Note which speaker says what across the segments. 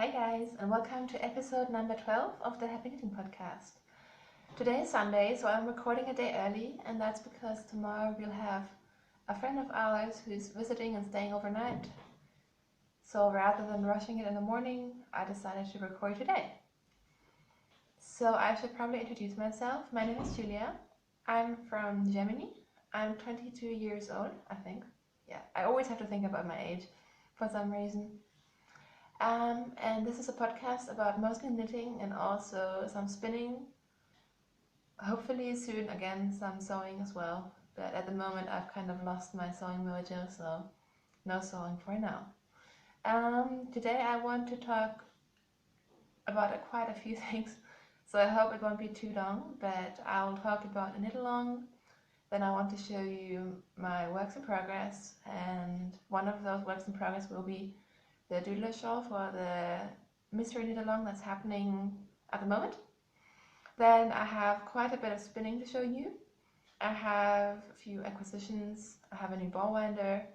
Speaker 1: Hi guys, and welcome to episode number 12 of the Happy Knitting Podcast. Today is Sunday, so I'm recording a day early, and that's because tomorrow we'll have a friend of ours who's visiting and staying overnight. So rather than rushing it in the morning, I decided to record today. So I should probably introduce myself. My name is Julia. I'm from Germany. I'm 22 years old, I think. Yeah, I always have to think about my age for some reason. And this is a podcast about mostly knitting and also some spinning. Hopefully soon again some sewing as well, but at the moment I've kind of lost my sewing mojo, so no sewing for now. Today I want to talk about quite a few things, so I hope it won't be too long, but I'll talk about a knit along. Then I want to show you my works in progress, and one of those works in progress will be the doodler shawl for the mystery knit along that's happening at the moment. Then I have quite a bit of spinning to show you. I have a few acquisitions, I have a new ball winder,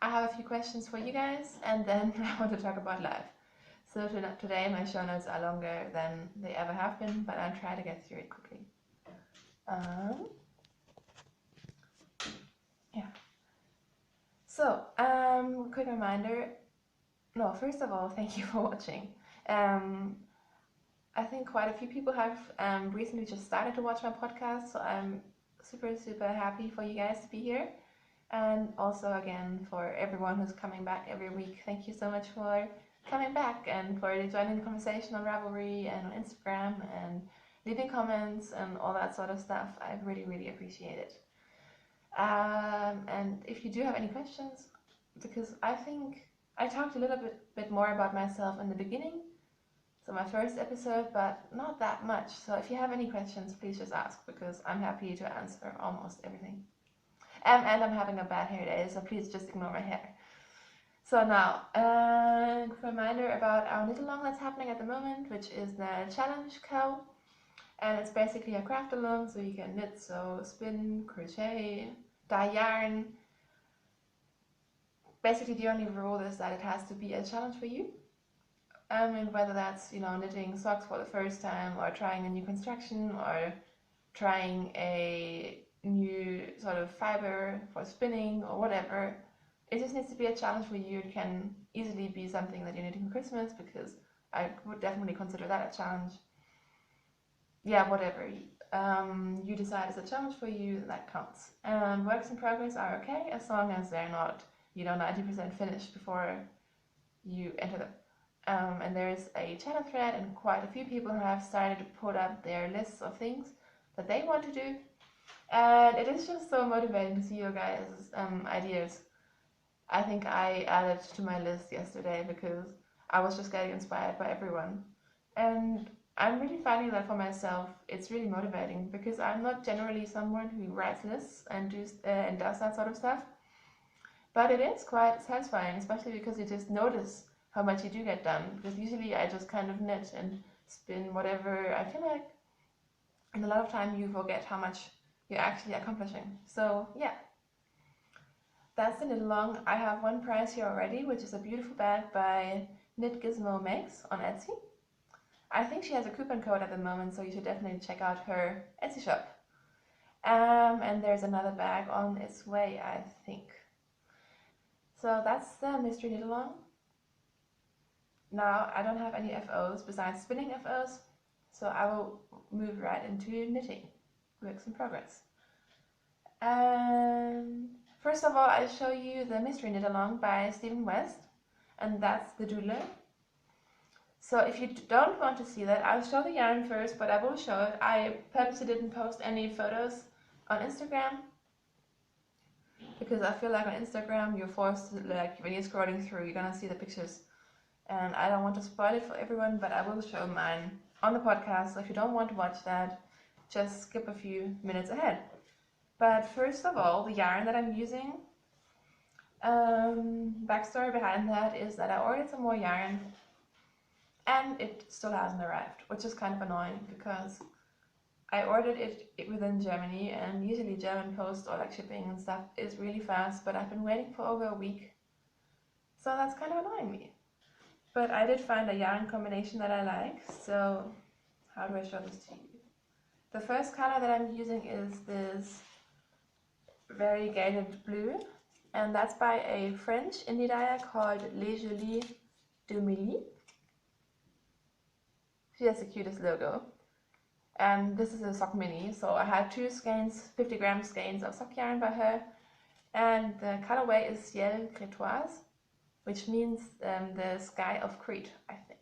Speaker 1: I have a few questions for you guys, and then I want to talk about life. So today my show notes are longer than they ever have been, but I'll try to get through it quickly. So, quick reminder. No, first of all, thank you for watching. I think quite a few people have recently just started to watch my podcast, so I'm super happy for you guys to be here. And also again, for everyone who's coming back every week, thank you so much for coming back and for joining the conversation on Ravelry and on Instagram and leaving comments and all that sort of stuff. I really appreciate it. And if you do have any questions, because I think I talked a little bit more about myself in the beginning, so my first episode, but not that much. So if you have any questions, please just ask, because I'm happy to answer almost everything. And I'm having a bad hair day, so please just ignore my hair. So now, a reminder about our knit along that's happening at the moment, which is the challenge Cowl. And it's basically a craft along, so you can knit, sew, spin, crochet, dye yarn. Basically the only rule is that it has to be a challenge for you. And whether that's, knitting socks for the first time, or trying a new construction, or trying a new sort of fiber for spinning, or whatever, it just needs to be a challenge for you. It can easily be something that you're knitting for Christmas, because I would definitely consider that a challenge. Yeah, whatever you decide is a challenge for you, that counts. And works in progress are okay, as long as they're not, 90% finished before you enter them. And there is a channel thread, and quite a few people have started to put up their lists of things that they want to do, and it is just so motivating to see your guys' ideas. I think I added to my list yesterday because I was just getting inspired by everyone, and I'm really finding that for myself it's really motivating, because I'm not generally someone who writes lists and does that sort of stuff, but it is quite satisfying, especially because you just notice how much you do get done, because usually I just kind of knit and spin whatever I feel like, and a lot of time you forget how much you're actually accomplishing. So yeah, that's the knit along. I have one prize here already, which is a beautiful bag by Knit Gizmo Makes on Etsy. I think she has a coupon code at the moment, so you should definitely check out her Etsy shop. And there's another bag on its way, I think. So that's the mystery knit along. Now, I don't have any FOs besides spinning FOs, so I will move right into knitting, works in progress. And first of all, I'll show you the mystery knit along by Stephen West, and that's the doodler. So if you don't want to see that, I'll show the yarn first, but I will show it. I purposely didn't post any photos on Instagram, because I feel like on Instagram you're forced to, when you're scrolling through, you're gonna see the pictures. And I don't want to spoil it for everyone, but I will show mine on the podcast, so if you don't want to watch that, just skip a few minutes ahead. But first of all, the yarn that I'm using, backstory behind that is that I ordered some more yarn, and it still hasn't arrived, which is kind of annoying, because I ordered it within Germany, and usually German post or shipping and stuff is really fast, but I've been waiting for over a week, so that's kind of annoying me. But I did find a yarn combination that I like, so how do I show this to you? The first color that I'm using is this variegated blue, and that's by a French indie dyer called Les Jolies de Milly. She has the cutest logo. And this is a sock mini, so I had 2 skeins, 50 gram skeins of sock yarn by her, and the colorway is Ciel Crétoise, which means the sky of Crete, I think.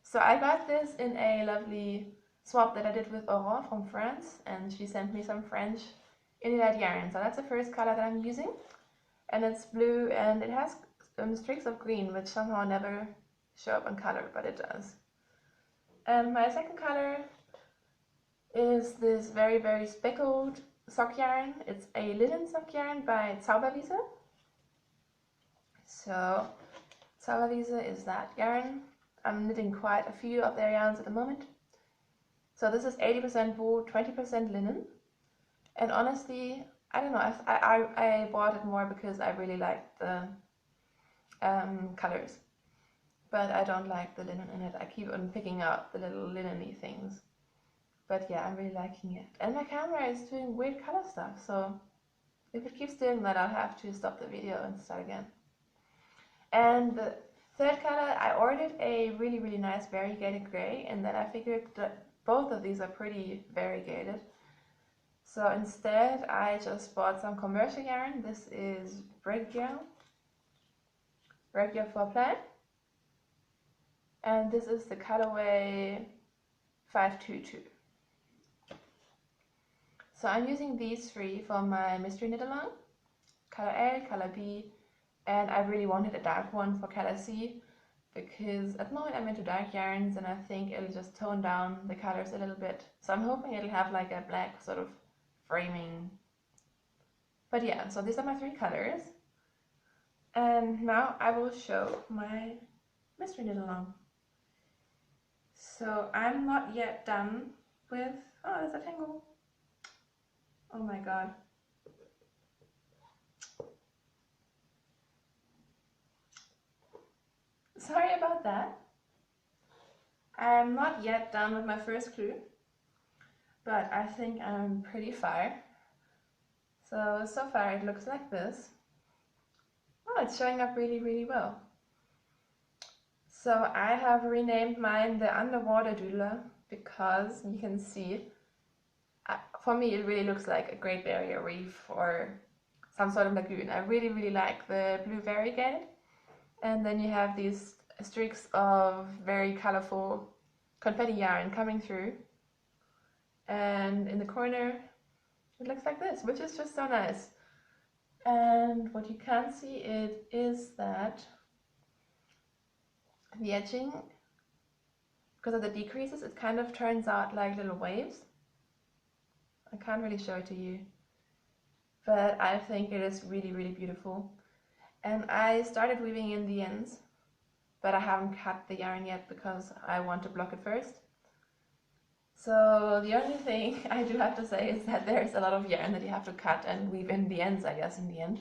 Speaker 1: So I got this in a lovely swap that I did with Aurore from France, and she sent me some French indie yarn. So that's the first color that I'm using, and it's blue, and it has streaks of green, which somehow never show up in color, but it does. And my second color is this very, very speckled sock yarn. It's a linen sock yarn by Zauberwiese. So Zauberwiese is that yarn. I'm knitting quite a few of their yarns at the moment. So this is 80% wool, 20% linen. And honestly, I don't know, I bought it more because I really liked the colors. But I don't like the linen in it. I keep on picking out the little linen-y things. But yeah, I'm really liking it. And my camera is doing weird color stuff, so if it keeps doing that, I'll have to stop the video and start again. And the third color, I ordered a really, really nice variegated gray, and then I figured that both of these are pretty variegated. So instead, I just bought some commercial yarn. This is Regia for Play. And this is the colorway 522. So I'm using these 3 for my mystery knit along, color A, color B, and I really wanted a dark one for color C, because at the moment I'm into dark yarns and I think it'll just tone down the colors a little bit. So I'm hoping it'll have like a black sort of framing. But yeah, so these are my 3 colors. And now I will show my mystery knit along. So I'm not yet done with, oh, there's a tangle. Oh my god. Sorry about that. I'm not yet done with my first clue, but I think I'm pretty far. So far it looks like this. Oh, it's showing up really, really well. So I have renamed mine the Underwater Doodler because you can see, for me it really looks like a Great Barrier Reef or some sort of lagoon. I really, really like the blue variegated. And then you have these streaks of very colorful confetti yarn coming through. And in the corner, it looks like this, which is just so nice. And what you can see is that the edging, because of the decreases, it kind of turns out like little waves. I can't really show it to you, but I think it is really, really beautiful. And I started weaving in the ends, but I haven't cut the yarn yet because I want to block it first. So the only thing I do have to say is that there's a lot of yarn that you have to cut and weave in the ends, I guess, in the end.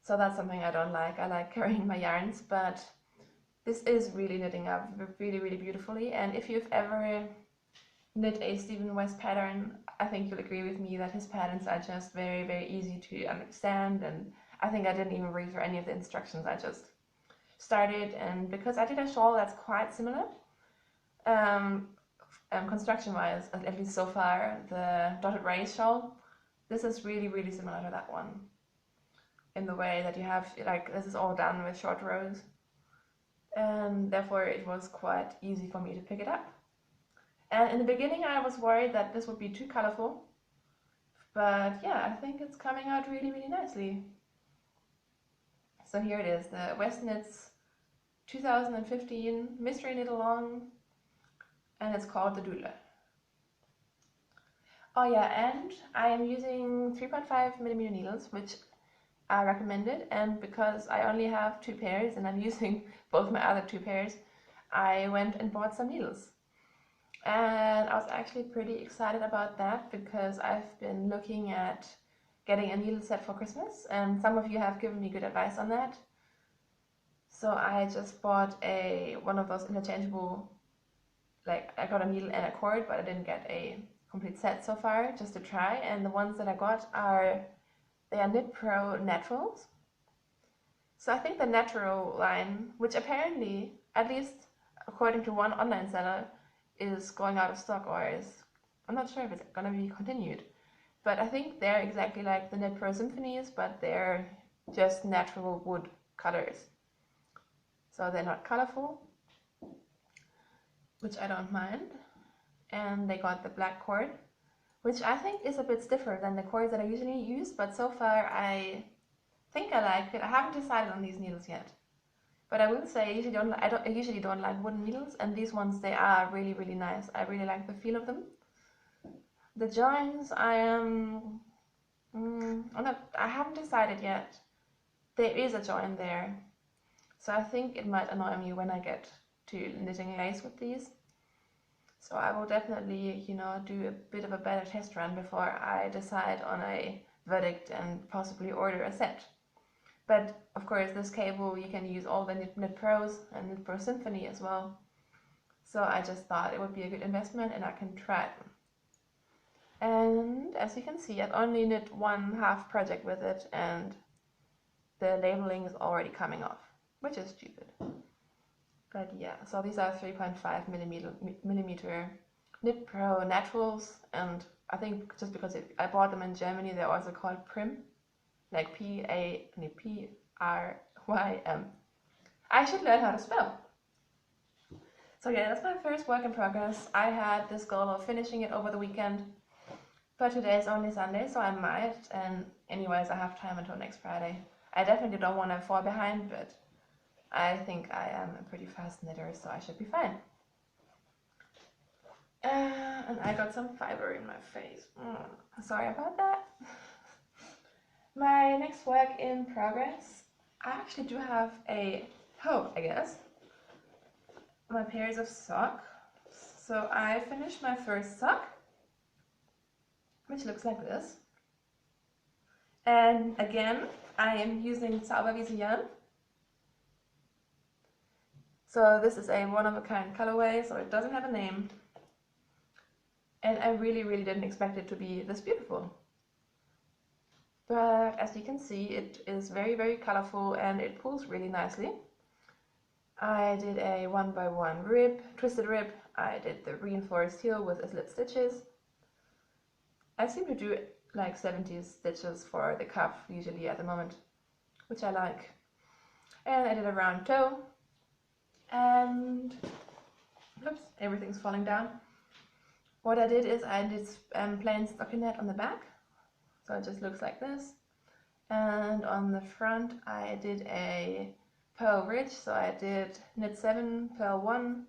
Speaker 1: So that's something I don't like. I like carrying my yarns, but this is really knitting up really, really beautifully. And if you've ever knit a Stephen West pattern, I think you'll agree with me that his patterns are just very, very easy to understand. And I think I didn't even read through any of the instructions. I just started, and because I did a shawl that's quite similar, construction-wise, at least so far, the dotted race shawl, this is really, really similar to that one in the way that you have, like, this is all done with short rows, and therefore it was quite easy for me to pick it up. And in the beginning I was worried that this would be too colorful, but yeah, I think it's coming out really, really nicely. So here it is, the West Knits 2015 Mystery Knit Along, and it's called the Doodler. Oh yeah, and I am using 3.5mm needles, which are recommended, and because I only have 2 pairs and I'm using both my other 2 pairs, I went and bought some needles. And I was actually pretty excited about that because I've been looking at getting a needle set for Christmas, and some of you have given me good advice on that. So I just bought one of those interchangeable, like I got a needle and a cord, but I didn't get a complete set so far, just to try. And the ones that I got they are Knit Pro Naturals. So I think the natural line, which apparently, at least according to one online seller, is going out of stock, or I'm not sure if it's gonna be continued. But I think they're exactly like the Knit Pro Symphonies, but they're just natural wood colors. So they're not colorful, which I don't mind. And they got the black cord, which I think is a bit stiffer than the cords that I usually use, but so far I think I like it. I haven't decided on these needles yet. But I will say I usually don't like wooden needles, and these ones, they are really, really nice. I really like the feel of them. The joins, I haven't decided yet. There is a join there, so I think it might annoy me when I get to knitting lace with these. So I will definitely, do a bit of a better test run before I decide on a verdict and possibly order a set. But of course, this cable, you can use all the Knit Pros and Knit Pro Symphony as well. So I just thought it would be a good investment and I can try them. And as you can see, I've only knit one half project with it, and the labeling is already coming off, which is stupid. But yeah, so these are 3.5 millimeter Knit Pro Naturals, and I think just because I bought them in Germany, they're also called Prim, like P-R-Y-M. I should learn how to spell. So yeah, that's my first work in progress. I had this goal of finishing it over the weekend, but today is only Sunday, so I might, and anyways, I have time until next Friday. I definitely don't want to fall behind, but I think I am a pretty fast knitter, so I should be fine. And I got some fiber in my face. Sorry about that. My next work in progress, I actually do have a hoe, I guess. My pairs of sock. So I finished my first sock, which looks like this. And again, I am using Zauberwiese yarn. So this is a one-of-a-kind colorway, so it doesn't have a name. And I really, really didn't expect it to be this beautiful. But as you can see, it is very, very colorful and it pulls really nicely. I did a 1x1 rib, twisted rib. I did the reinforced heel with slip stitches. I seem to do like 70 stitches for the cuff usually at the moment, which I like. And I did a round toe. And oops, everything's falling down. What I did is I did plain stockinette on the back, so it just looks like this. And on the front I did a purl ridge, so I did knit 7, purl 1.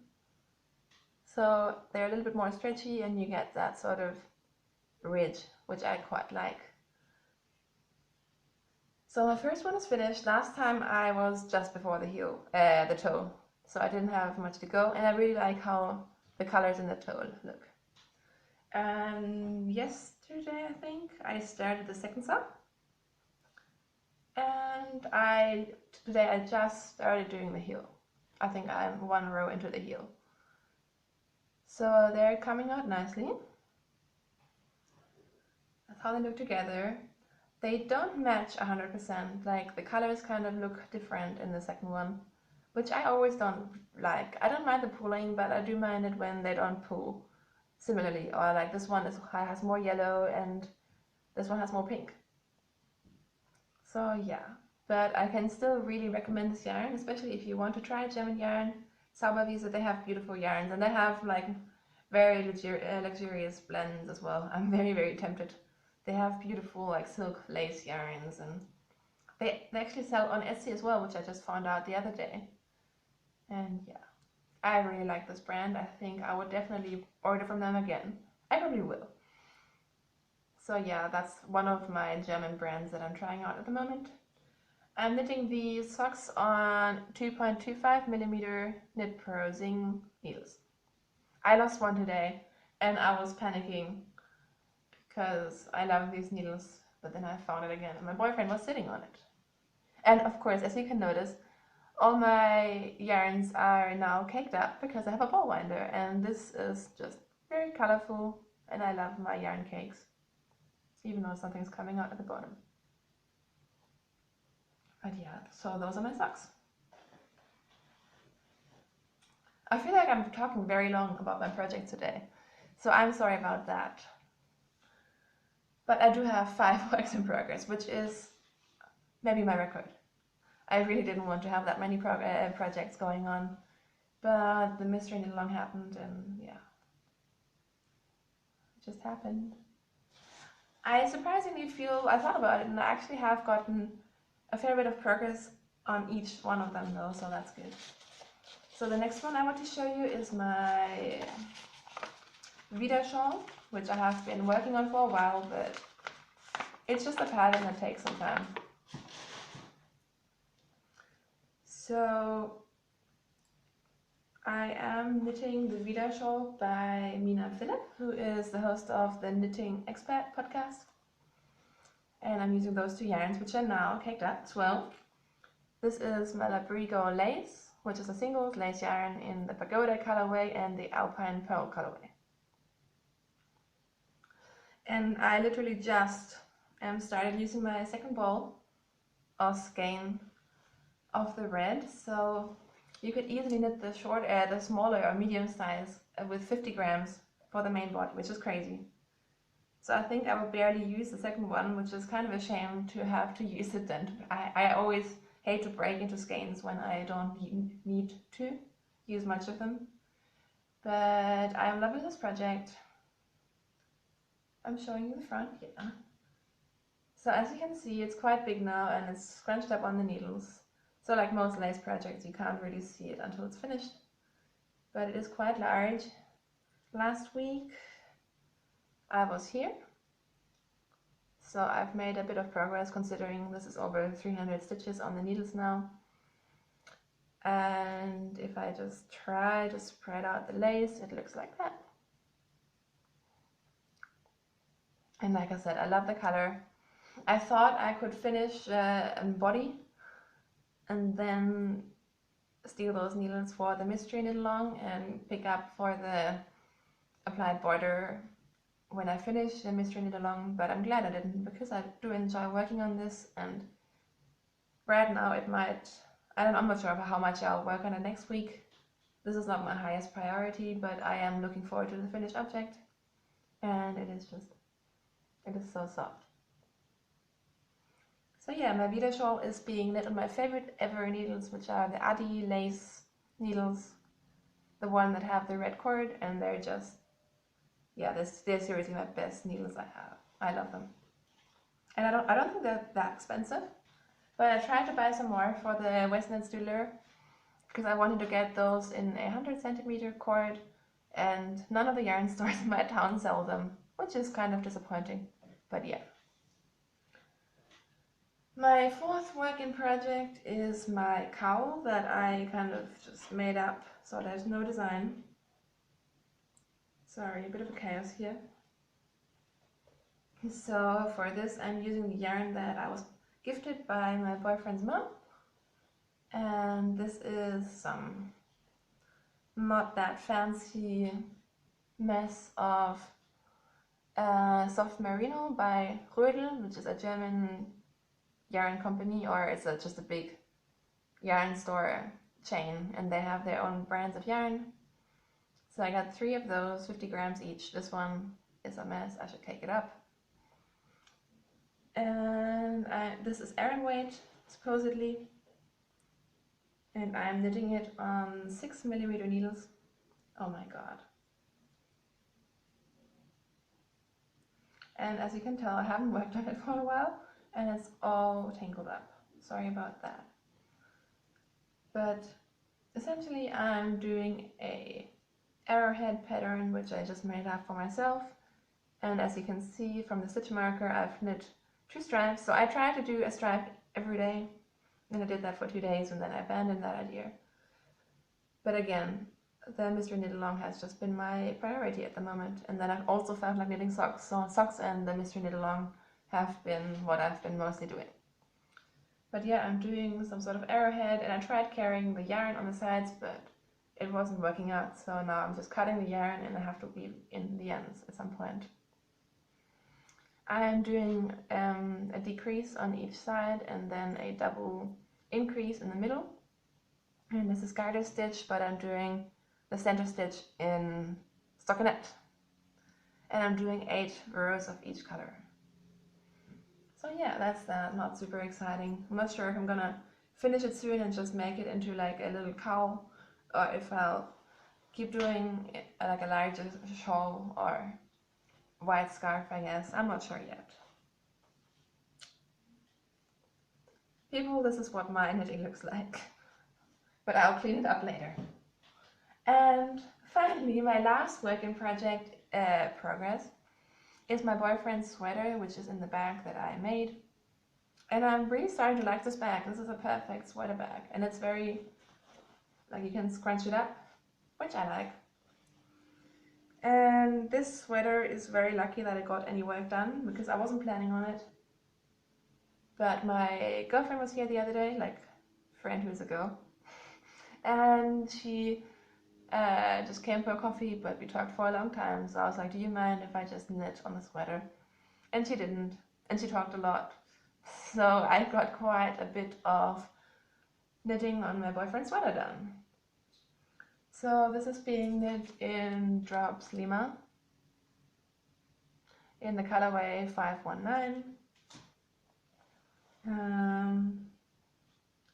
Speaker 1: So they're a little bit more stretchy and you get that sort of ridge, which I quite like. So my first one is finished. Last time I was just before the toe. So I didn't have much to go, and I really like how the colors in the toe look. And yesterday, I think, I started the second sock. And today I just started doing the heel. I think I'm one row into the heel. So they're coming out nicely. That's how they look together. They don't match 100%, like the colors kind of look different in the second one, which I always don't like. I don't mind the pulling, but I do mind it when they don't pull similarly, or like this one has more yellow and this one has more pink. So yeah, but I can still really recommend this yarn, especially if you want to try German yarn. Zauberwiese, they have beautiful yarns, and they have like very luxurious blends as well. I'm very, very tempted. They have beautiful like silk lace yarns, and they actually sell on Etsy as well, which I just found out the other day. And yeah, I really like this brand. I think I would definitely order from them again. I probably will. So yeah, that's one of my German brands that I'm trying out at the moment. I'm knitting these socks on 2.25mm Knit Pro Zing needles. I lost one today and I was panicking because I love these needles, but then I found it again and my boyfriend was sitting on it. And of course, as you can notice, All my yarns are now caked up because I have a ball winder, and this is just very colorful, and I love my yarn cakes, even though something's coming out at the bottom. But yeah, so those are my socks. I feel like I'm talking very long about my project today, so I'm sorry about that. But I do have 5 works in progress, which is maybe my record. I really didn't want to have that many projects going on, but the mystery knit along happened, and yeah, it just happened. I surprisingly feel, I thought about it, and I actually have gotten a fair bit of progress on each one of them though, so that's good. So the next one I want to show you is my Shawl, which I have been working on for a while, but it's just a pattern that takes some time. So I am knitting the Vida Shawl by Mina Phillip, who is the host of the Knitting Expert podcast. And I'm using those 2 yarns, which are now caked up as well. This is my Labrigo lace, which is a singles lace yarn in the Pagoda colorway and the Alpine Pearl colorway. And I literally just started using my second ball of skein of the red, so you could easily knit the the smaller or medium size with 50 grams for the main body, which is crazy. So I think I will barely use the second one, which is kind of a shame to have to use it then. I always hate to break into skeins when I don't need to use much of them. But I am loving this project. I'm showing you the front here. So as you can see, it's quite big now and it's scrunched up on the needles. So like most lace projects, you can't really see it until it's finished. But it is quite large. Last week I was here. So I've made a bit of progress considering this is over 300 stitches on the needles now. And if I just try to spread out the lace, it looks like that. And like I said, I love the color. I thought I could finish a body and then steal those needles for the mystery knit along and pick up for the applied border when I finish the mystery knit along, but I'm glad I didn't because I do enjoy working on this, and right now it might, I'm not sure how much I'll work on it next week. This is not my highest priority, but I am looking forward to the finished object, and it is so soft. So yeah, my Vida Shawl is being knit on my favorite ever needles, which are the Adi lace needles, the one that have the red cord, and they're just, yeah, they're seriously my best needles I have. I love them. And I don't think they're that expensive, but I tried to buy some more for the Westnet's Douleur because I wanted to get those in a 100 centimeter cord, and none of the yarn stores in my town sell them, which is kind of disappointing, but yeah. My 4th work in project is my cowl that I kind of just made up, so there's no design. Sorry, a bit of a chaos here. So for this I'm using the yarn that I was gifted by my boyfriend's mom, and this is some not that fancy mess of soft merino by Rödel, which is a German yarn company, or it's just a big yarn store chain, and they have their own brands of yarn. So I got 3 of those, 50 grams each. This one is a mess, I should cake it up. And this is Aran weight, supposedly, and I'm knitting it on 6mm needles. Oh my god. And as you can tell, I haven't worked on it for a while, and it's all tangled up. Sorry about that. But essentially I'm doing a arrowhead pattern, which I just made up for myself. And as you can see from the stitch marker, I've knit 2 stripes. So I try to do a stripe every day, and I did that for 2 days, and then I abandoned that idea. But again, the mystery knit along has just been my priority at the moment. And then I've also found like knitting socks. So socks and the mystery knit along have been what I've been mostly doing. But yeah, I'm doing some sort of arrowhead, and I tried carrying the yarn on the sides, but it wasn't working out, so now I'm just cutting the yarn and I have to weave in the ends at some point. I'm doing a decrease on each side and then a double increase in the middle. And this is garter stitch, but I'm doing the center stitch in stockinette. And I'm doing 8 rows of each color. So yeah, that's that. Not super exciting. I'm not sure if I'm gonna finish it soon and just make it into like a little cowl, or if I'll keep doing like a larger shawl or white scarf, I guess. I'm not sure yet. People, this is what my knitting looks like. But I'll clean it up later. And finally, my last work in project progress is my boyfriend's sweater, which is in the bag that I made. And I'm really starting to like this bag. This is a perfect sweater bag, and it's very, like, you can scrunch it up, which I like. And this sweater is very lucky that I got any work done, because I wasn't planning on it. But my girlfriend was here the other day, like a friend who's a girl, and she just came for a coffee, but we talked for a long time, so I was like, do you mind if I just knit on the sweater? And she didn't, and she talked a lot. So I got quite a bit of knitting on my boyfriend's sweater done. So this is being knit in Drops Lima in the colorway 519.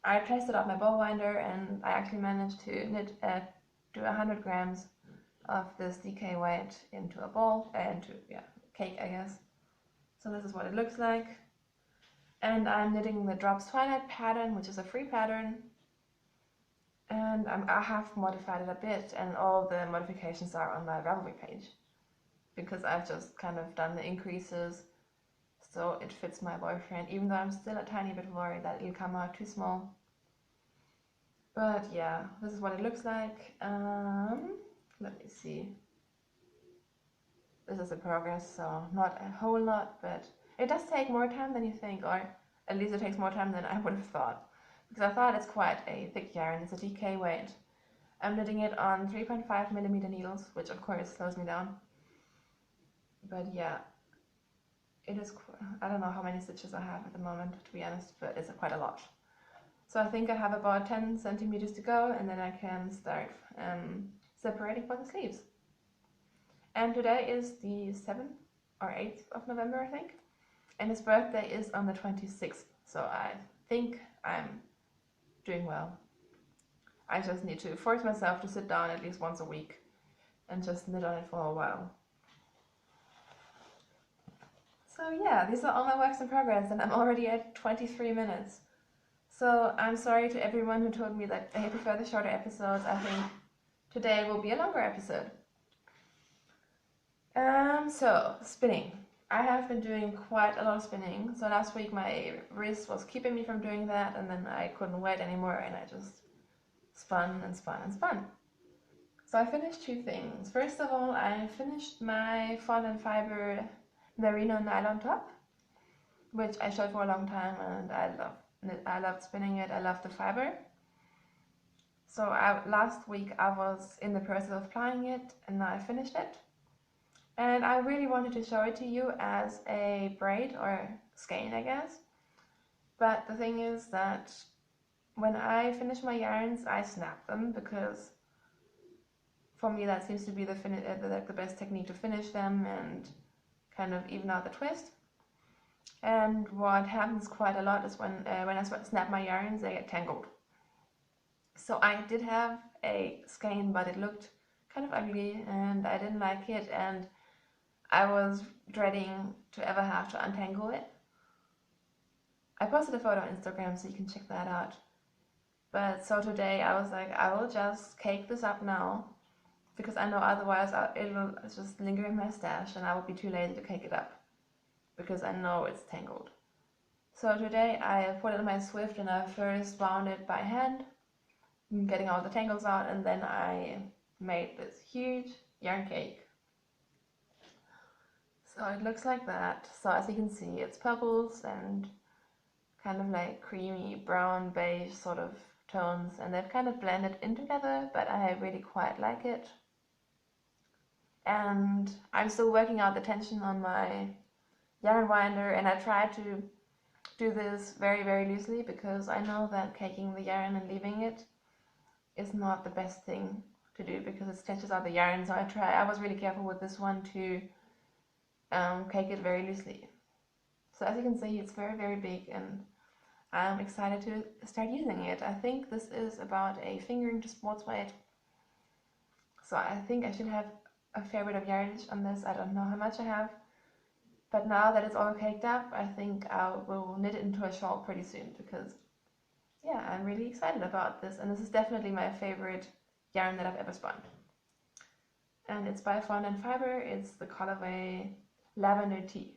Speaker 1: I placed it on my bow winder, and I actually managed to knit do 100 grams of this DK weight into a ball, into cake, I guess. So this is what it looks like. And I'm knitting the Drops Twilight pattern, which is a free pattern. And I have modified it a bit, and all the modifications are on my Ravelry page, because I've just kind of done the increases so it fits my boyfriend, even though I'm still a tiny bit worried that it'll come out too small. But yeah, this is what it looks like. Let me see. This is a progress, so not a whole lot, but it does take more time than you think, or at least it takes more time than I would have thought, because I thought it's quite a thick yarn. It's a DK weight. I'm knitting it on 3.5mm needles, which of course slows me down. But yeah, it is, I don't know how many stitches I have at the moment, to be honest, but it's quite a lot. So I think I have about 10 centimeters to go, and then I can start separating for the sleeves. And today is the 7th or 8th of November, I think. And his birthday is on the 26th, so I think I'm doing well. I just need to force myself to sit down at least once a week and just knit on it for a while. So yeah, these are all my works in progress, and I'm already at 23 minutes. So I'm sorry to everyone who told me that they prefer the shorter episodes. I think today will be a longer episode. So spinning. I have been doing quite a lot of spinning. So last week my wrist was keeping me from doing that, and then I couldn't wait anymore, and I just spun and spun and spun. So I finished 2 things. First of all, I finished my fondant fiber merino nylon top, which I showed for a long time, and I loved spinning it. I loved the fiber. So last week I was in the process of applying it, and now I finished it. And I really wanted to show it to you as a braid or skein, I guess. But the thing is that when I finish my yarns, I snap them, because for me that seems to be the best technique to finish them and kind of even out the twist. And what happens quite a lot is when I snap my yarns, they get tangled. So I did have a skein, but it looked kind of ugly, and I didn't like it, and I was dreading to ever have to untangle it. I posted a photo on Instagram, so you can check that out. But so today I was like, I will just cake this up now, because I know otherwise it will just linger in my stash, and I will be too lazy to cake it up, because I know it's tangled. So today I put it in my Swift, and I first wound it by hand, getting all the tangles out, and then I made this huge yarn cake. So it looks like that. So as you can see, it's purples and kind of like creamy brown beige sort of tones, and they've kind of blended in together, but I really quite like it. And I'm still working out the tension on my yarn winder, and I try to do this very, very loosely because I know that caking the yarn and leaving it is not the best thing to do because it stretches out the yarn. So I was really careful with this one to cake it very loosely. So as you can see, it's very, very big, and I'm excited to start using it. I think this is about a fingering to sports weight. So I think I should have a fair bit of yardage on this. I don't know how much I have. But now that it's all caked up, I think I will knit it into a shawl pretty soon because, yeah, I'm really excited about this. And this is definitely my favorite yarn that I've ever spun. And it's by Fond and Fiber. It's the colorway Lavender Tea.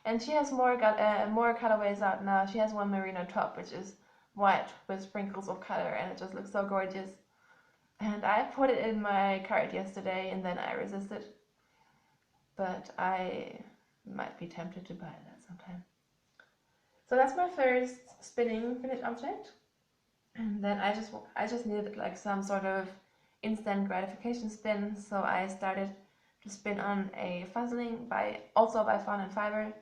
Speaker 1: And she has more colorways out now. She has one merino top, which is white with sprinkles of color, and it just looks so gorgeous. And I put it in my cart yesterday, and then I resisted. But I might be tempted to buy that sometime. So that's my first spinning finished object. And then I just needed like some sort of instant gratification spin, so I started to spin on a fuzzling also by Fond and Fiber.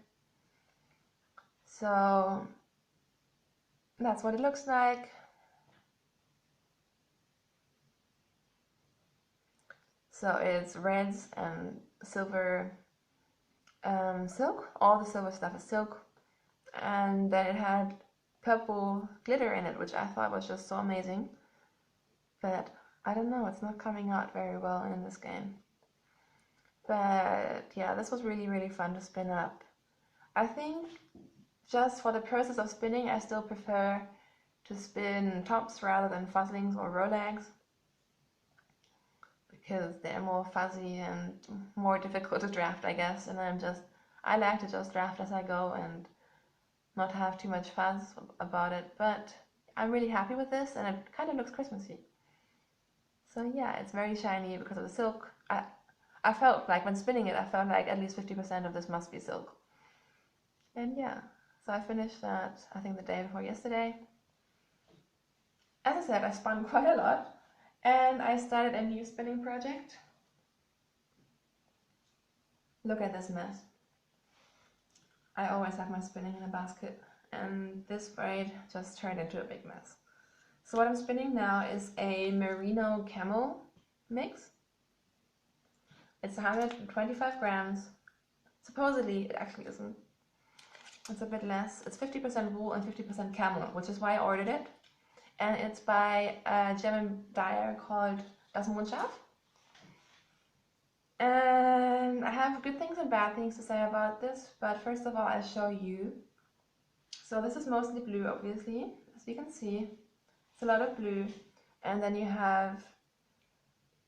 Speaker 1: So that's what it looks like. So it's reds and silver silk. All the silver stuff is silk. And then it had purple glitter in it, which I thought was just so amazing. But I don't know, it's not coming out very well in this game. But yeah, this was really, really fun to spin up. I think just for the process of spinning, I still prefer to spin tops rather than fuzzlings or rolegs, because they're more fuzzy and more difficult to draft, I guess. And I like to just draft as I go and not have too much fuzz about it. But I'm really happy with this, and it kind of looks Christmassy. So yeah, it's very shiny because of the silk. I felt like when spinning it, I felt like at least 50% of this must be silk. And yeah, so I finished that, I think, the day before yesterday. As I said, I spun quite a lot, and I started a new spinning project. Look at this mess. I always have my spinning in a basket, and this braid just turned into a big mess. So what I'm spinning now is a merino camel mix. It's 125 grams. Supposedly, it actually isn't. It's a bit less. It's 50% wool and 50% camel, which is why I ordered it. And it's by a German dyer called Das Mondschaf. And I have good things and bad things to say about this, but first of all, I'll show you. So this is mostly blue, obviously, as you can see. It's a lot of blue, and then you have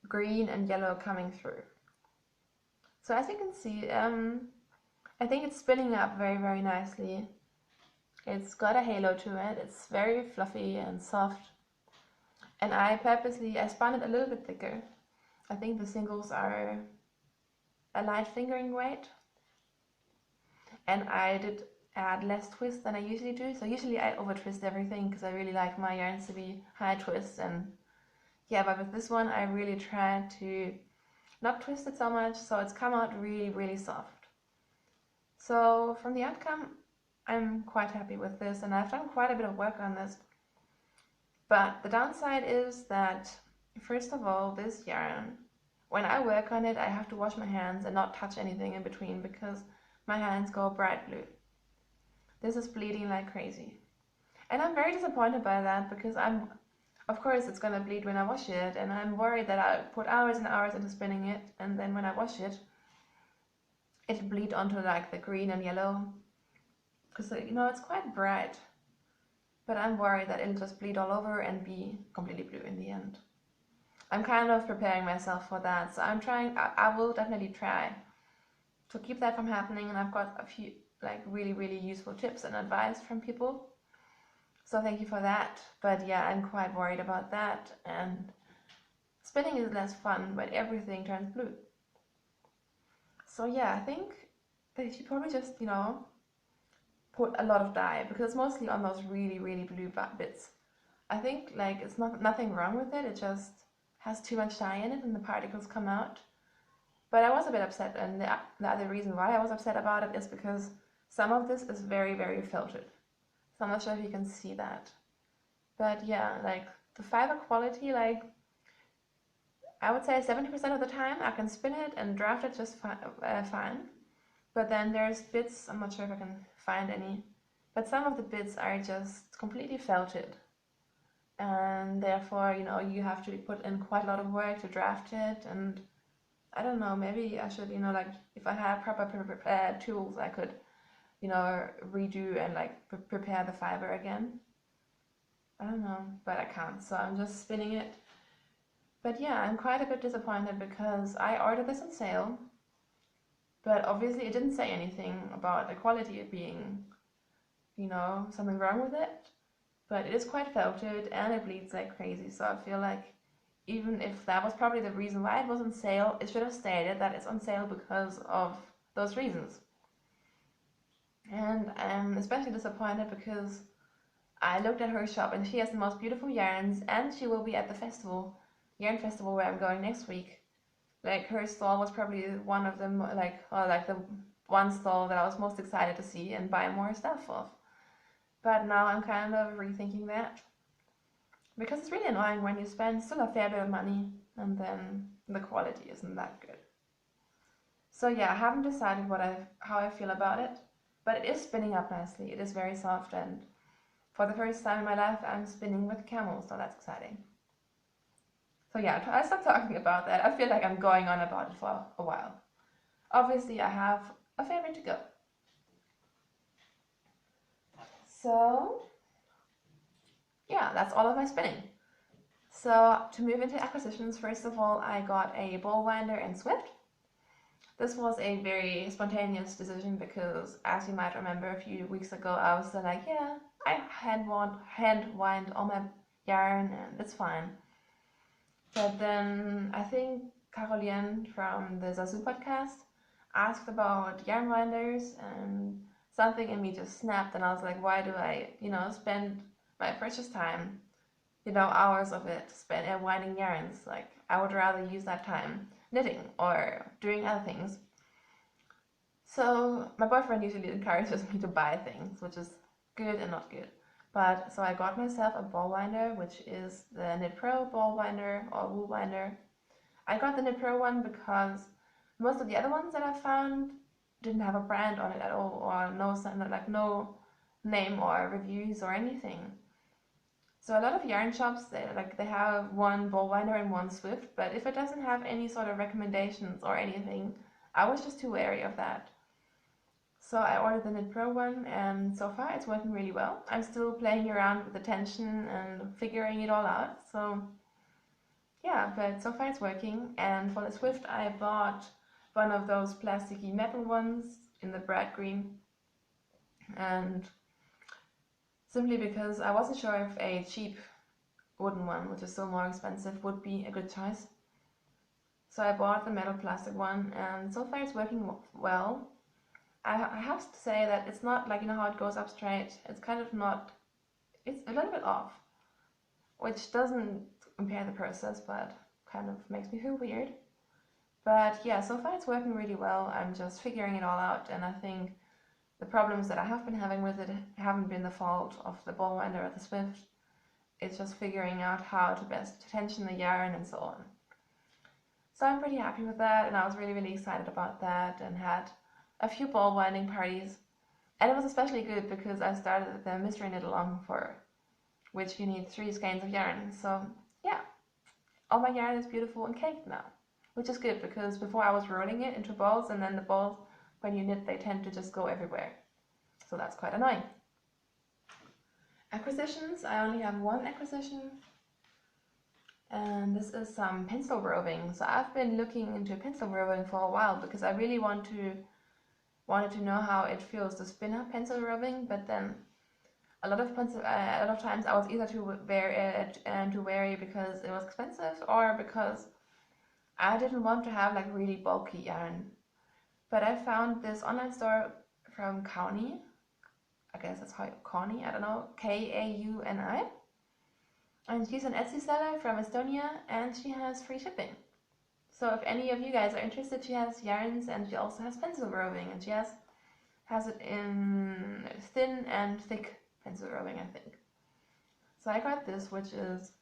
Speaker 1: green and yellow coming through. So as you can see, I think it's spinning up very, very nicely. It's got a halo to it. It's very fluffy and soft. And I spun it a little bit thicker. I think the singles are a light fingering weight. And I did add less twist than I usually do. So usually I over twist everything because I really like my yarns to be high twist. And yeah, but with this one I really tried to not twist it so much, so it's come out really, really soft. So from the outcome, I'm quite happy with this, and I've done quite a bit of work on this. But the downside is that, first of all, this yarn, when I work on it, I have to wash my hands and not touch anything in between because my hands go bright blue. This is bleeding like crazy. And I'm very disappointed by that because of course it's gonna bleed when I wash it, and I'm worried that I put hours and hours into spinning it, and then when I wash it, it'll bleed onto like the green and yellow. Because, you know, it's quite bright, but I'm worried that it'll just bleed all over and be completely blue in the end. I'm kind of preparing myself for that, so I will definitely try to keep that from happening, and I've got a few like really, really useful tips and advice from people. So thank you for that. But yeah, I'm quite worried about that, and spinning is less fun, but everything turns blue. So yeah, I think they should probably just, you know, put a lot of dye because it's mostly on those really, really blue bits. I think like it's nothing wrong with it, it just has too much dye in it and the particles come out. But I was a bit upset, and the other reason why I was upset about it is because some of this is very, very filtered. So I'm not sure if you can see that. But yeah, like the fiber quality, like I would say 70% of the time I can spin it and draft it just fine. But then there's bits, I'm not sure if I can find any, but some of the bits are just completely felted. And therefore, you know, you have to put in quite a lot of work to draft it. And I don't know, maybe I should, you know, like if I had proper tools, I could, you know, redo and like prepare the fiber again. I don't know, but I can't, so I'm just spinning it. But yeah, I'm quite a bit disappointed because I ordered this on sale, but obviously it didn't say anything about the quality being, you know, something wrong with it. But it is quite felted and it bleeds like crazy, so I feel like even if that was probably the reason why it was on sale, it should have stated that it's on sale because of those reasons. And I'm especially disappointed because I looked at her shop and she has the most beautiful yarns, and she will be at the festival, yarn festival, where I'm going next week. Like her stall was probably one of them, like the one stall that I was most excited to see and buy more stuff of. But now I'm kind of rethinking that because it's really annoying when you spend still a fair bit of money and then the quality isn't that good. So yeah, I haven't decided how I feel about it, but it is spinning up nicely. It is very soft, and for the first time in my life I'm spinning with camels, so that's exciting. So yeah, I'll stop talking about that. I feel like I'm going on about it for a while. Obviously I have a fair bit to go. So yeah, that's all of my spinning. So to move into acquisitions, first of all, I got a ball winder and Swift. This was a very spontaneous decision because, as you might remember, a few weeks ago I was like, yeah, I hand wind all my yarn and it's fine. But then I think Caroline from the Zazu podcast asked about yarn winders, and something in me just snapped, and I was like, why do I, you know, spend my precious time, you know, hours of it spent winding yarns? Like, I would rather use that time knitting or doing other things. So my boyfriend usually encourages me to buy things, which is good and not good. But so I got myself a ball winder, which is the Knit Pro ball winder or wool winder. I got the Knit Pro one because most of the other ones that I found didn't have a brand on it at all, or no name or reviews or anything. So a lot of yarn shops, they have one ball winder and one Swift, but if it doesn't have any sort of recommendations or anything, I was just too wary of that. So I ordered the Knit Pro one, and so far it's working really well. I'm still playing around with the tension and figuring it all out. So yeah, but so far it's working. And for the Swift, I bought one of those plasticky metal ones in the bright green, and simply because I wasn't sure if a cheap wooden one, which is still more expensive, would be a good choice. So I bought the metal plastic one, and so far it's working well. I have to say that it's not like, you know how it goes up straight, it's kind of not, it's a little bit off, which doesn't impair the process, but kind of makes me feel weird. But yeah, so far it's working really well. I'm just figuring it all out, and I think the problems that I have been having with it haven't been the fault of the ball winder or the Swift. It's just figuring out how to best tension the yarn and so on. So I'm pretty happy with that, and I was really, really excited about that, and had a few ball winding parties. And it was especially good because I started the mystery knit along, for which you need 3 skeins of yarn. So yeah, all my yarn is beautiful and caked now, which is good because before I was rolling it into balls, and then the balls, when you knit, they tend to just go everywhere. So that's quite annoying. Acquisitions, I only have one acquisition, and this is some pencil roving. So I've been looking into pencil roving for a while because I really wanted to know how it feels to spin up pencil roving, but then a lot of times I was either too wary because it was expensive, or because I didn't want to have like really bulky yarn. But I found this online store from Cowls. I guess that's how Kauni, I don't know, Kauni. And she's an Etsy seller from Estonia, and she has free shipping. So if any of you guys are interested, she has yarns, and she also has pencil roving, and she has it in thin and thick pencil roving, I think. So I got this, which is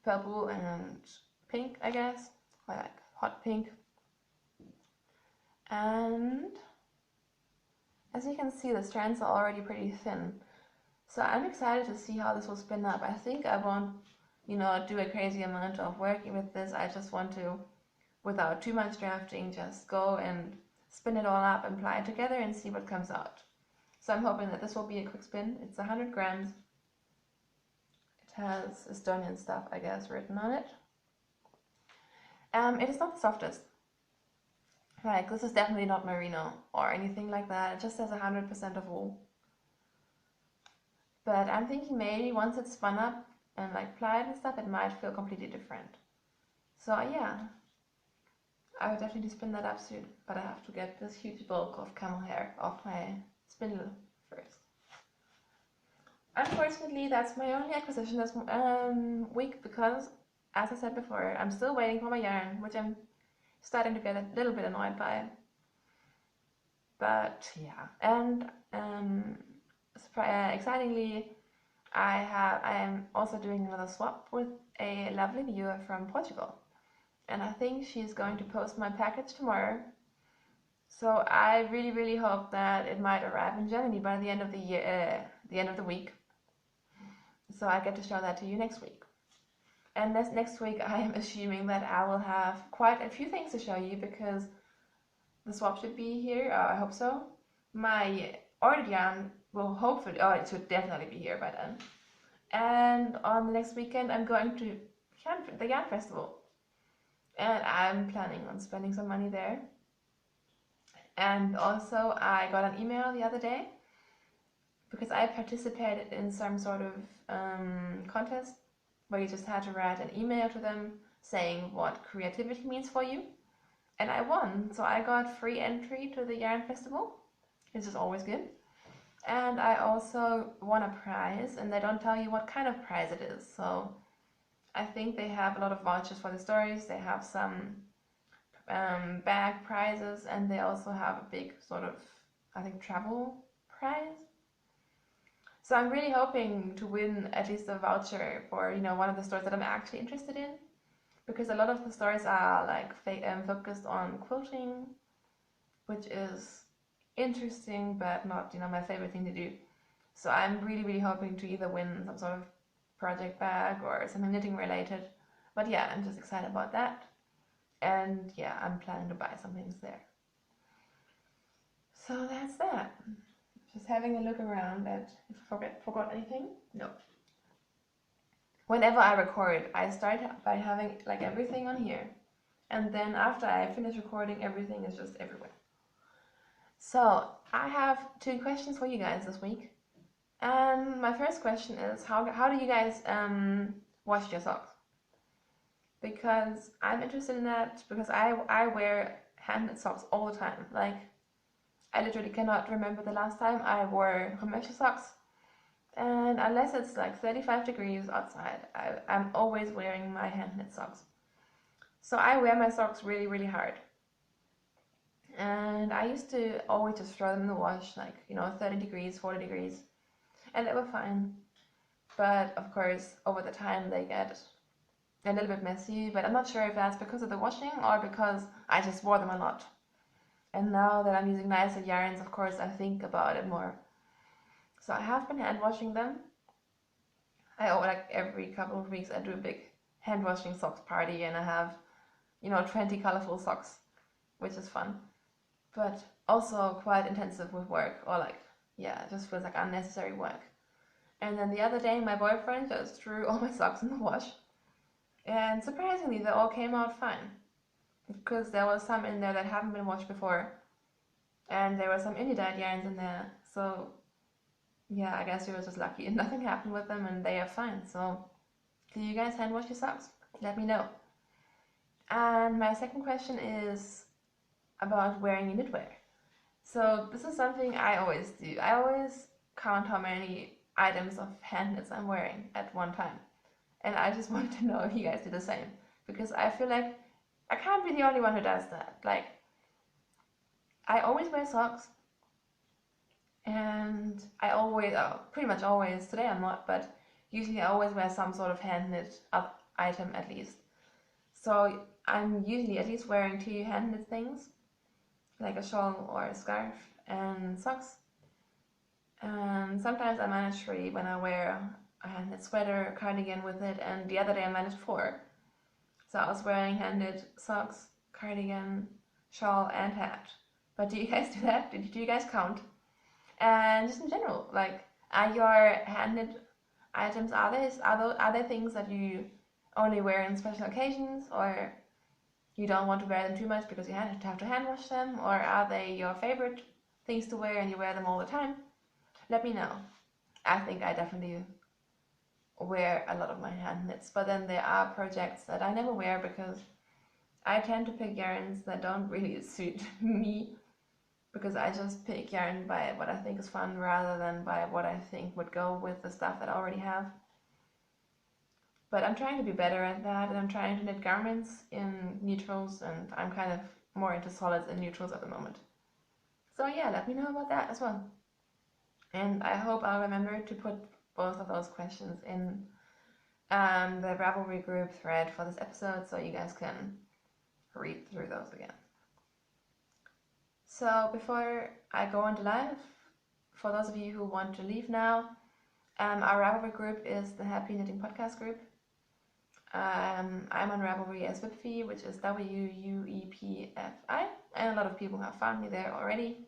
Speaker 1: purple and pink, I guess, or like hot pink. And as you can see, the strands are already pretty thin. So I'm excited to see how this will spin up. I think I won't, do a crazy amount of working with this. I just want to, without too much drafting, just go and spin it all up and apply it together and see what comes out. So I'm hoping that this will be a quick spin. It's 100 grams. It has Estonian stuff, I guess, written on it. It is not the softest. Like, this is definitely not merino or anything like that. It just has 100% of wool. But I'm thinking maybe once it's spun up and like plied and stuff, it might feel completely different. So yeah, I would definitely spin that up soon. But I have to get this huge bulk of camel hair off my spindle first. Unfortunately, that's my only acquisition this week because, as I said before, I'm still waiting for my yarn, which I'm starting to get a little bit annoyed by. But yeah, and excitingly, I am also doing another swap with a lovely viewer from Portugal, and I think she's going to post my package tomorrow. So I really hope that it might arrive in Germany by the end of the year, the end of the week. So I get to show that to you next week. And this next week, I am assuming that I will have quite a few things to show you because the swap should be here. I hope so. My ordered yarn will hopefully, it should definitely be here by then. And on the next weekend, I'm going to the Yarn Festival. And I'm planning on spending some money there. And also, I got an email the other day because I participated in some sort of contest where you just had to write an email to them saying what creativity means for you. And I won, so I got free entry to the Yarn Festival, which is always good. And I also won a prize, and they don't tell you what kind of prize it is. So I think they have a lot of vouchers for the stories. They have some bag prizes, and they also have a big sort of, I think, travel prize. So I'm really hoping to win at least a voucher for, one of the stores that I'm actually interested in. Because a lot of the stores are like focused on quilting, which is interesting, but not, my favorite thing to do. So I'm really hoping to either win some sort of project bag or something knitting related. But yeah, I'm just excited about that. And yeah, I'm planning to buy some things there. So that's that. Just having a look around at if I forgot anything. No. Whenever I record, I start by having like everything on here. And then after I finish recording, everything is just everywhere. So I have 2 questions for you guys this week. And my first question is, how do you guys wash your socks? Because I'm interested in that because I wear hand-knit socks all the time. Like, I literally cannot remember the last time I wore commercial socks. And unless it's like 35 degrees outside, I'm always wearing my hand-knit socks. So I wear my socks really hard. And I used to always just throw them in the wash, like, 30 degrees, 40 degrees. And they were fine. But of course, over the time they get a little bit messy. But I'm not sure if that's because of the washing or because I just wore them a lot. And now that I'm using nicer yarns, of course, I think about it more. So I have been hand washing them. Like every couple of weeks I do a big hand washing socks party and I have, 20 colorful socks, which is fun. But also quite intensive with work or like, just feels like unnecessary work. And then the other day my boyfriend just threw all my socks in the wash. And surprisingly they all came out fine. Because there was some in there that haven't been washed before. And there were some indie dyed yarns in there. So yeah, I guess we were just lucky and nothing happened with them and they are fine. So do you guys hand wash your socks? Let me know. And my second question is about wearing your knitwear. So this is something I always do. I always count how many items of hand knits I'm wearing at one time. And I just want to know if you guys do the same. Because I feel like I can't be the only one who does that. Like, I always wear socks. And I always, pretty much always, today I'm not, but usually I always wear some sort of hand knit item at least. So I'm usually at least wearing 2 hand knit things, like a shawl or a scarf and socks. And sometimes I manage 3 when I wear a hand knit sweater, cardigan with it, and the other day I managed 4. So I was wearing hand knit socks, cardigan, shawl, and hat. But do you guys do that? Do you guys count? And just in general, like, are your hand knit items, are they things that you only wear in special occasions, or you don't want to wear them too much because you have to hand wash them, or are they your favorite things to wear and you wear them all the time? Let me know. I think I definitely wear a lot of my hand knits, but then there are projects that I never wear because I tend to pick yarns that don't really suit me, because I just pick yarn by what I think is fun rather than by what I think would go with the stuff that I already have. But I'm trying to be better at that, and I'm trying to knit garments in neutrals, and I'm kind of more into solids and neutrals at the moment. So yeah, let me know about that as well. And I hope I'll remember to put both of those questions in the Ravelry group thread for this episode, so you guys can read through those again. So before I go into live, for those of you who want to leave now, our Ravelry group is the Happy Knitting Podcast group. I'm on Ravelry as Whipfy, which is WUEPFI, and a lot of people have found me there already.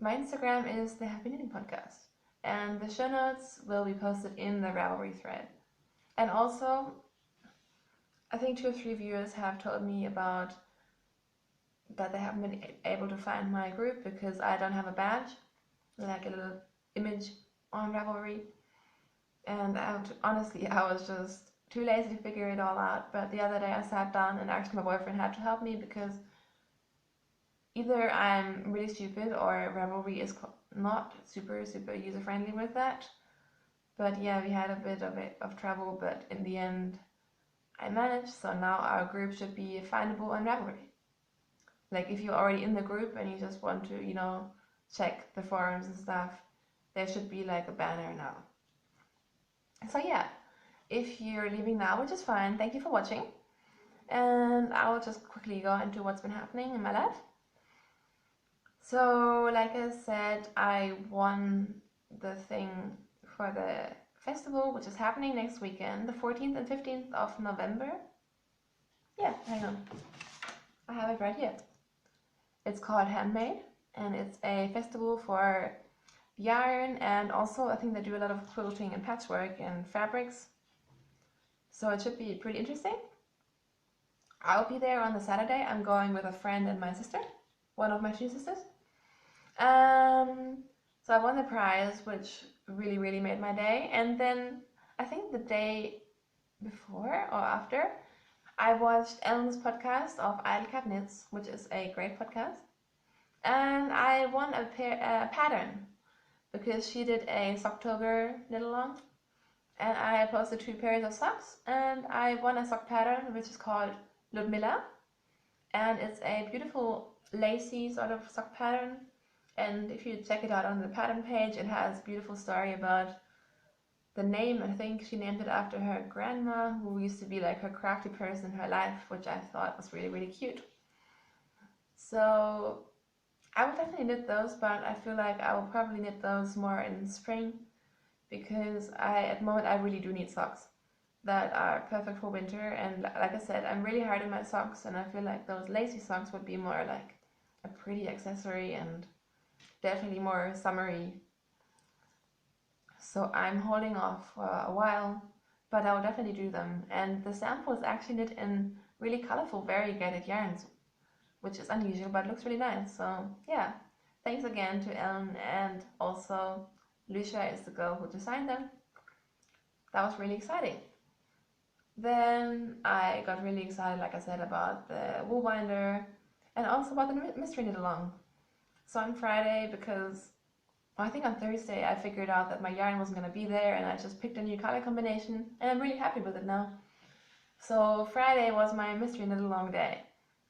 Speaker 1: My Instagram is the Happy Knitting Podcast, and the show notes will be posted in the Ravelry thread. And also, I think 2 or 3 viewers have told me about that they haven't been able to find my group because I don't have a badge, like a little image on Ravelry. And honestly, I was just too lazy to figure it all out. But the other day I sat down and actually my boyfriend had to help me, because either I'm really stupid or Ravelry is not super user friendly with that. But yeah, we had a bit of trouble, but in the end I managed. So now our group should be findable on Ravelry. Like, if you're already in the group and you just want to, check the forums and stuff, there should be like a banner now. So yeah, if you're leaving now, which is fine, thank you for watching. And I'll just quickly go into what's been happening in my life. So, like I said, I won the thing for the festival, which is happening next weekend, the 14th and 15th of November. Yeah, hang on. I have it right here. It's called Handmade, and it's a festival for yarn, and also I think they do a lot of quilting and patchwork and fabrics. So it should be pretty interesting. I'll be there on the Saturday. I'm going with a friend and my sister, one of my 2 sisters. So I won the prize, which really made my day. And then I think the day before or after, I watched Ellen's podcast of Idle Cat Knits, which is a great podcast. And I won a pattern, because she did a Socktober knit along. And I posted 2 pairs of socks, and I won a sock pattern, which is called Ludmilla. And it's a beautiful lacy sort of sock pattern. And if you check it out on the pattern page, it has a beautiful story about the name. I think she named it after her grandma, who used to be like her crafty person in her life, which I thought was really cute. So I would definitely knit those, but I feel like I will probably knit those more in spring, because at the moment I really do need socks that are perfect for winter. And like I said, I'm really hard on my socks, and I feel like those lacy socks would be more like a pretty accessory and definitely more summery. So I'm holding off for a while, but I will definitely do them. And the sample is actually knit in really colorful variegated yarns, which is unusual, but looks really nice. So yeah, thanks again to Ellen, and also Lucia is the girl who designed them. That was really exciting. Then I got really excited, like I said, about the wool binder, and also about the mystery knit along. So on Friday, because well, I think on Thursday I figured out that my yarn wasn't going to be there, and I just picked a new color combination, and I'm really happy with it now. So Friday was my mystery knit along day,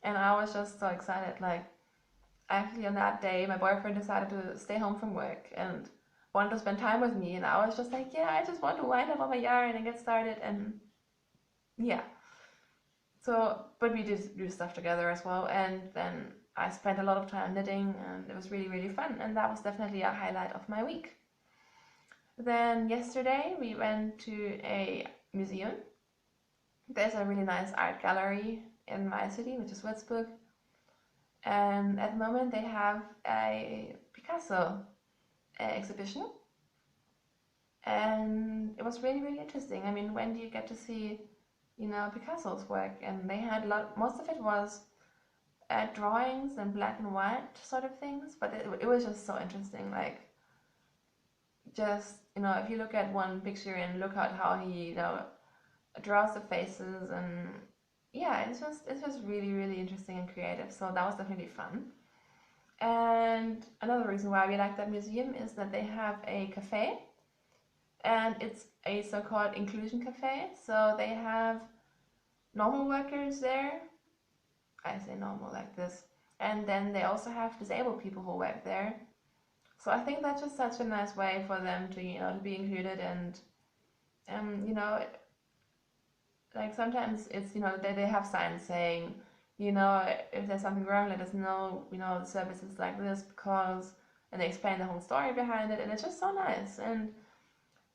Speaker 1: and I was just so excited. Like, actually on that day, my boyfriend decided to stay home from work and wanted to spend time with me, and I was just like, yeah, I just want to wind up on my yarn and get started, and yeah. So, but we did do stuff together as well, and then I spent a lot of time knitting, and it was really, really fun, and that was definitely a highlight of my week. Then yesterday we went to a museum. There's a really nice art gallery in my city, which is Würzburg, and at the moment they have a Picasso exhibition, and it was really, really interesting. I mean, when do you get to see, Picasso's work? And they had most of it was drawings and black and white sort of things, but it was just so interesting. Like, just, if you look at one picture and look at how he, draws the faces, and yeah, it's just really, really interesting and creative. So that was definitely fun. And another reason why we like that museum is that they have a cafe, and it's a so-called inclusion cafe. So they have normal workers there. I say normal like this. And then they also have disabled people who work there. So I think that's just such a nice way for them to, to be included. And, like sometimes it's, they have signs saying, if there's something wrong, let us know, the service is like this because, and they explain the whole story behind it, and it's just so nice. And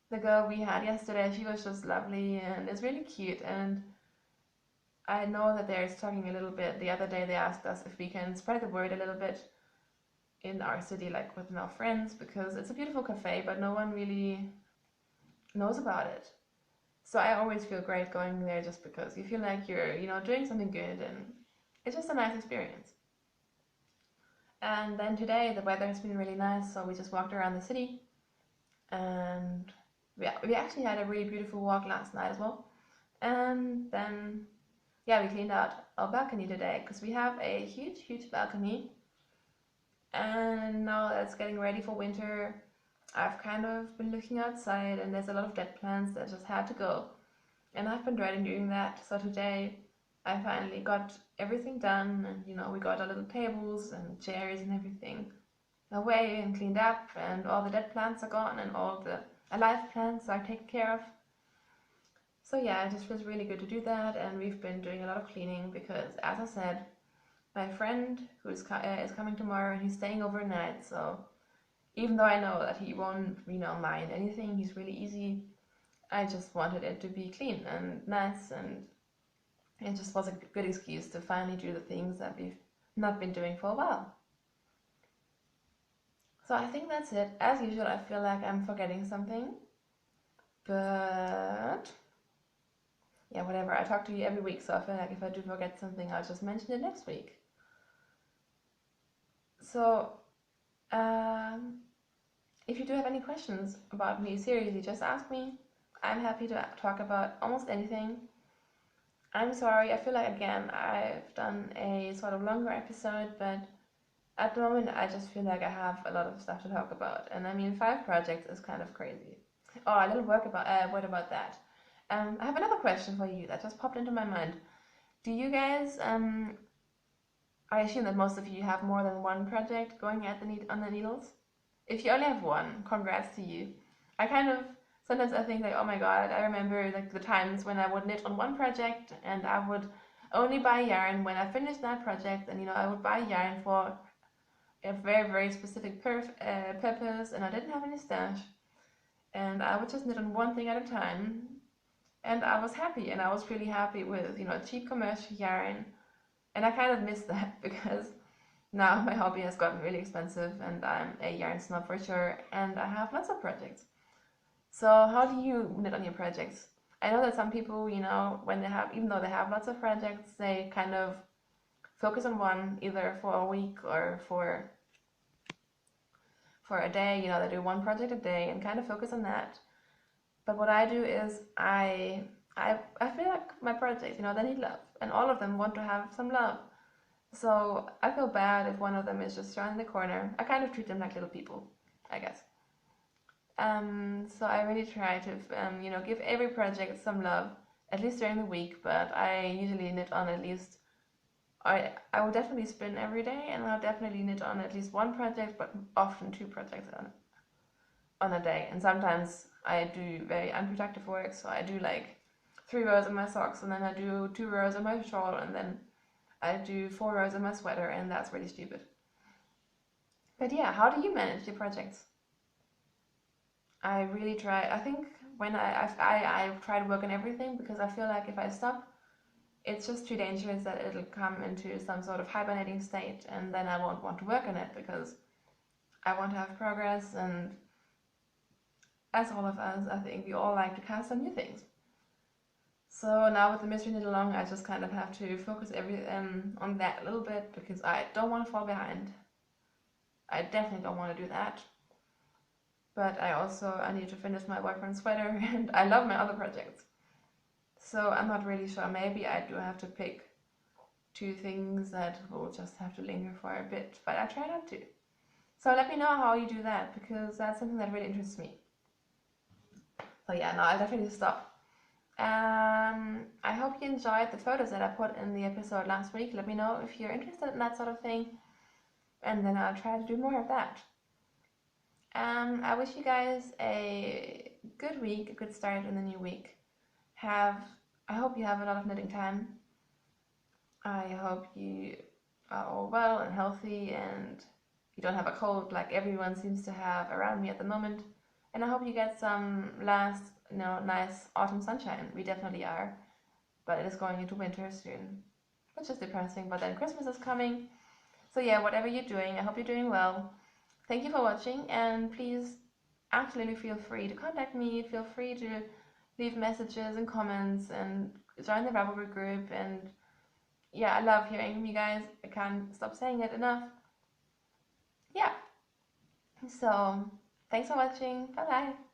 Speaker 1: the girl we had yesterday, she was just lovely, and it's really cute. And I know that they're talking a little bit. The other day they asked us if we can spread the word a little bit in our city, like within our friends, because it's a beautiful cafe, but no one really knows about it. So I always feel great going there, just because you feel like you're, doing something good, and it's just a nice experience. And then today the weather has been really nice, so we just walked around the city, and we actually had a really beautiful walk last night as well. And then, yeah, we cleaned out our balcony today, because we have a huge, huge balcony, and now that it's getting ready for winter, I've kind of been looking outside, and there's a lot of dead plants that just had to go, and I've been dreading doing that. So today I finally got everything done, and we got our little tables and chairs and everything away and cleaned up, and all the dead plants are gone, and all the alive plants are taken care of. So yeah, it just feels really good to do that, and we've been doing a lot of cleaning because, as I said, my friend who is coming tomorrow, and he's staying overnight. So even though I know that he won't, mind anything, he's really easy, I just wanted it to be clean and nice, and it just was a good excuse to finally do the things that we've not been doing for a while. So I think that's it. As usual, I feel like I'm forgetting something, but yeah, whatever. I talk to you every week, so I feel like if I do forget something, I'll just mention it next week. So, if you do have any questions about me, seriously, just ask me. I'm happy to talk about almost anything. I'm sorry, I feel like, again, I've done a sort of longer episode, but at the moment I just feel like I have a lot of stuff to talk about. And I mean, 5 projects is kind of crazy. Oh, a little word about that. I have another question for you that just popped into my mind. Do you guys, I assume that most of you have more than one project going at on the needles? If you only have one, congrats to you. Sometimes I think like, oh my god, I remember like the times when I would knit on one project, and I would only buy yarn when I finished that project, and I would buy yarn for a very, very specific purpose, and I didn't have any stash, and I would just knit on one thing at a time, and I was happy, and I was really happy with cheap commercial yarn, and I kind of miss that because now my hobby has gotten really expensive, and I'm a yarn snob for sure, and I have lots of projects. So how do you knit on your projects? I know that some people, when even though they have lots of projects, they kind of focus on one, either for a week or for a day. They do one project a day and kind of focus on that. But what I do is I feel like my projects, they need love, and all of them want to have some love. So I feel bad if one of them is just around the corner. I kind of treat them like little people, I guess. So I really try to, give every project some love, at least during the week. But I usually knit on at least, I will definitely spin every day, and I'll definitely knit on at least one project, but often two projects on a day. And sometimes I do very unproductive work, so I do like 3 rows of my socks, and then I do 2 rows of my shawl, and then I do 4 rows of my sweater, and that's really stupid. But yeah, how do you manage your projects? I really try. I think when I try to work on everything, because I feel like if I stop, it's just too dangerous that it'll come into some sort of hibernating state, and then I won't want to work on it because I want to have progress. And as all of us, I think we all like to cast on new things. So now with the mystery knit along, I just kind of have to focus on that a little bit because I don't want to fall behind. I definitely don't want to do that. But I need to finish my boyfriend's sweater, and I love my other projects. So I'm not really sure. Maybe I do have to pick 2 things that will just have to linger for a bit, but I try not to. So let me know how you do that, because that's something that really interests me. So yeah, no, I'll definitely stop. I hope you enjoyed the photos that I put in the episode last week. Let me know if you're interested in that sort of thing, and then I'll try to do more of that. I wish you guys a good week, a good start in the new week. I hope you have a lot of knitting time. I hope you are all well and healthy, and you don't have a cold like everyone seems to have around me at the moment. And I hope you get some nice autumn sunshine. We definitely are, but it is going into winter soon, which is depressing. But then Christmas is coming. So yeah, whatever you're doing, I hope you're doing well. Thank you for watching, and please absolutely feel free to contact me. Feel free to leave messages and comments and join the Ravelry group. And yeah, I love hearing from you guys. I can't stop saying it enough. Yeah. So thanks for watching. Bye bye.